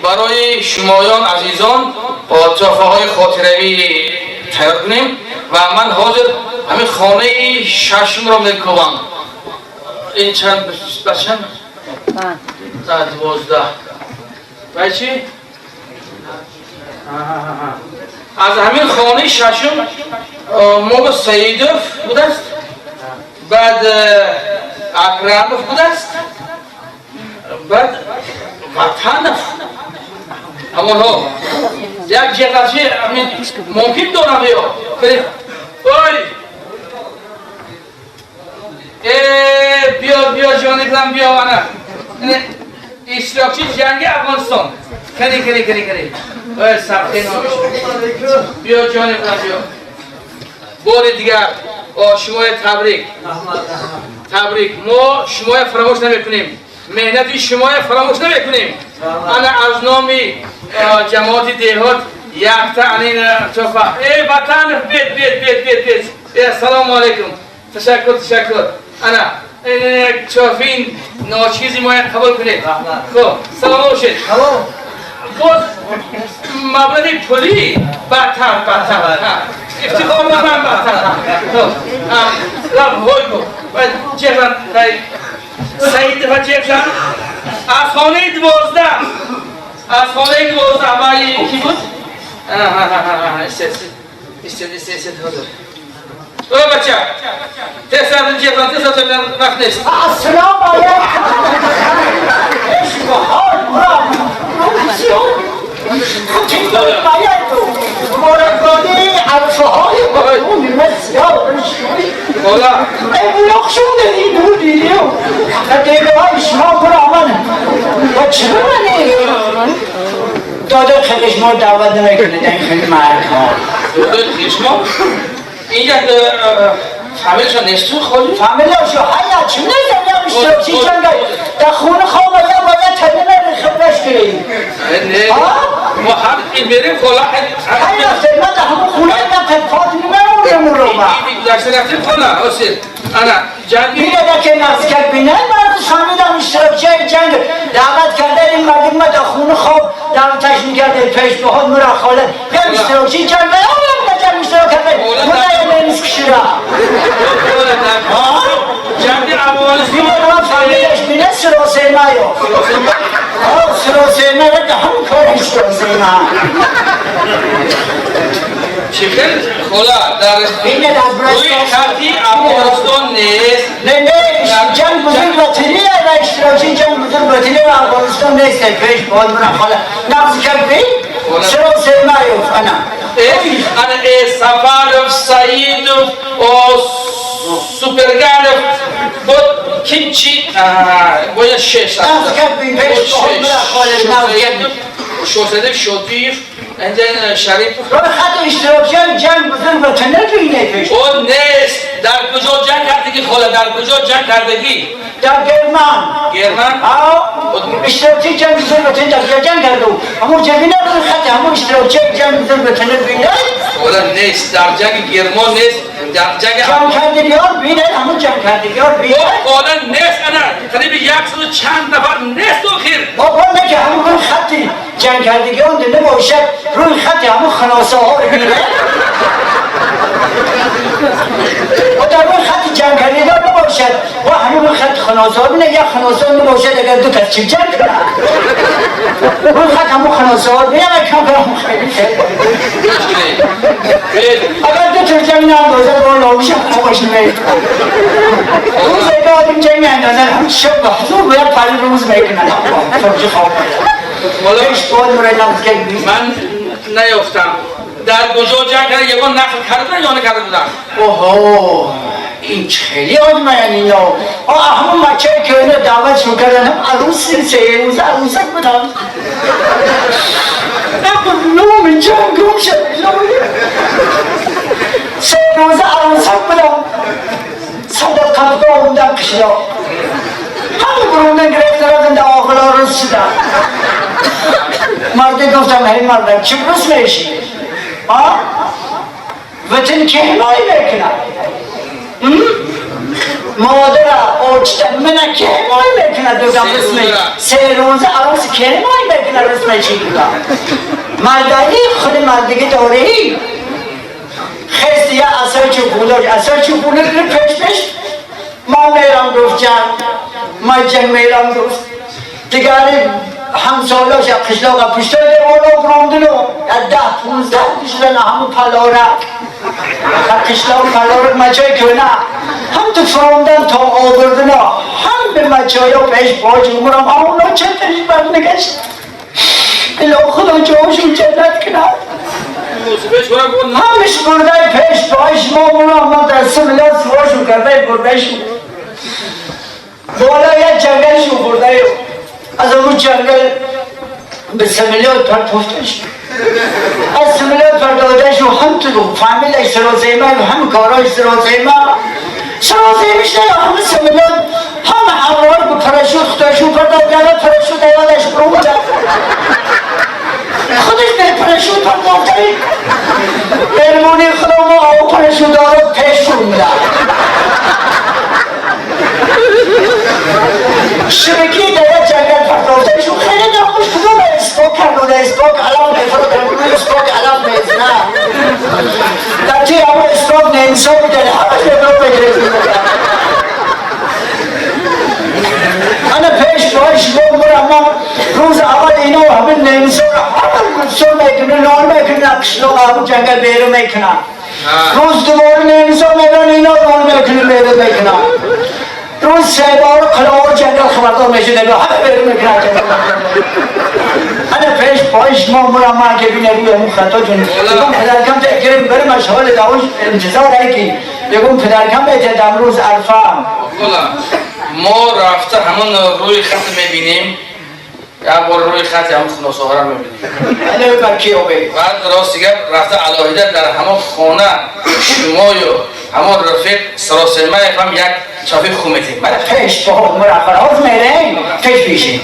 برای شمایان عزیزان تحفه های خاطروی تیار کنیم و من حاضر همین خانه ششم را میکوبم. این چند بچم؟ 12 و چی؟ از همین خانه ششم مولا سیدوف بود است، بعد اکرموف بود است، بعد وطنف همون ها یک جغرچه ممکن دارم بیا بیا جانبم بیا انا اشتراکچی جنگ افغانستان کری سبخه نامش بیا جانبم بیا بار دیگر شما تبریک ما شما فراموش نمیکنیم، مهنت شما فراموش نمیکنیم. انا از نام جماعت دهات یک تا این توفا ای وطن بیت سلام علیکم تشکر انا این چوفین ناچیزی ما قبول کنید. خب سلام باشید. باز مبلغ پولی بدتر افتخار من بدتر لب های کو جهان سعید و جهان از خانه 12 آبایی کی بود؟ استاد حضور او بچه تسعد جهان تسعد وقت نیست. السلام علیکم داده خشما دعوت نمیکنه این خیلی مرکا داده خشما؟ اینجا فامیلشان نیست تو خودی؟ فامیلشان حیات چون نزدیم چی جنگل در خونه خواب باید تبینه خبرش کنیم نه ما هم این بریم خلا حیات سیمت همون خونه اینا تفاتی نمونیم رو با این داشته رفتیم خلا حسین انا جنگی میگه که نزدیک بینه مرد فهمیدم اشتراکچی جنگ دعوت کرده این مردم ما در خونه خواب دعوتش میکرده پیش به خود مرا خاله یا اشتراکچی جنگ اشتراک کرده مدعی نیست کشیرا جنگی افغانستان میگه فهمیدش بینه سراسیمه یا سراسیمه رو همون کارش سراسیمه چیکن خلا در روی خطی افغانستان نیست نه جنگ بزرگ وطنی و اشتراکی جنگ بزرگ وطنی و افغانستان نیست پیش باید من خاله نقض کرد بین سراسیمه یوف انا سفارov Saidov Superganov بود kimchi باید 6 شوسدف شوتیف اندن شریف خط اشتراکی جنگ بزرگ وطنی بینه پیش اون نیست در کجا جنگ کردگی خاله در کجا جنگ کردگی در گرمان اشتراکی جنگ بزرگ وطنی در جنگ کردو همون جنگی نبود خط همون اشتراکی جنگ بزرگ وطنی بینه خاله نیست در جنگ گرمان نیست در جنگ کردگیار بینه همون جنگ کردگیار بینه خاله نیست انا قریب 100 چند نفر نیست آخر بابا نگه همون خطی جنگ کردگیار دیده باشد روی خطی همون خلاصه ها رو بینه و در روی خط جنگ کردگیار نباشد و همون خط خلاصه ها بینه یا خلاصه ها نباشد اگر دو کس چی جنگ کنه روی خط همون خلاصه ها بینه اگر کم کنه خیلی اگر دو تر جنگ نباشد با ناموش خوبش نمید روز اگر آدم جنگ اندازد هم شب حضور باید پلی روز میکنه فرجی خواب من نیافتم در کجا جنگ کرده یکان نقل کرده یا نکرده بودم اوه این خیلی آدمه یعنی همون بچه که اینو دعوت شو کردن هم عروسی سه روز عروسک بودم نام جنگ گم شد سه روز عروسک بودم صدقت با اومدم کشیدا همون برونده گرفته رفتن در آخلا روز شدم مرده گفتم هی مردم چه روز میشی؟ وطن که حمایی بکنم مادر آجتن منه که حمایی بکنم دوگم بسمی 3 روز عروس که حمایی کنه رسم چی کنه مردانی خود مردگی داری خیلی یا اثر چی بولد رو پیش ما میرم گفت ما جنگ میرم گفت دیگری همسالاش یا قشلاق پشتر دیوالا براندنو یا 10-15 کشلن همون پلارک قشلاق پلارک مچای کنه هم تو فراندن تا آوردن هم به مچای ها پیش باج عمرم اولا چه پیش برنگشت الا خدا جاشون جنت کنه همش برده پیش باش ما اونا دست ملاد سواشو کرده بردهشون بالا یه جنگلشو برده از اون جنگل به سمیلات پرتوفتش از سمیلات پردادش و هم تو فامیلش سرازیمه و هم کاراش سرازیمه نه همه سمیلات هم حوار به پرشود خودشون پرداد یاده پرشود ایوالش برونده خودش به پرشود پرداده برمونی خدا ما آو پرشود دارد پیش برونده شبکی دیگه جنگل پرداده شو خیلی نموش کدوم اسپاک کنونه اسپاک علام نفرد کنونه اسپاک علام نیزنه در چه همه اسپاک نینسا میدنه همه نفرد بگیره انا پیش باش برم روز اول اینو همه نینسا همه گفتسو میکنه نار میکنه اکشلو همه جنگل بیرو میکنه روز دوباره نینسا میکنه اینو نار میکنه بیرو میکنه روز سه بار کلاور جنگل خبردار میشه نگاه همه بیرون میکنه جنگل انا پیش پایش ما که بینه روی همون خطا جون بگم پدرکم تکریم برم اشغال داوش انتظار هایی که بگم پدرکم بیتید امروز عرفان ما رفته همون روی خط میبینیم یا بار روی خط همون خناسه ها را میبینیم الان بکی رو بگیم بعد راست دیگر رفته علاهیده در همون خانه شما یا همون رفیق سراسیمه هم یک چافی خومیتیم پیش با مرخل هاز میرین پیش بیشیم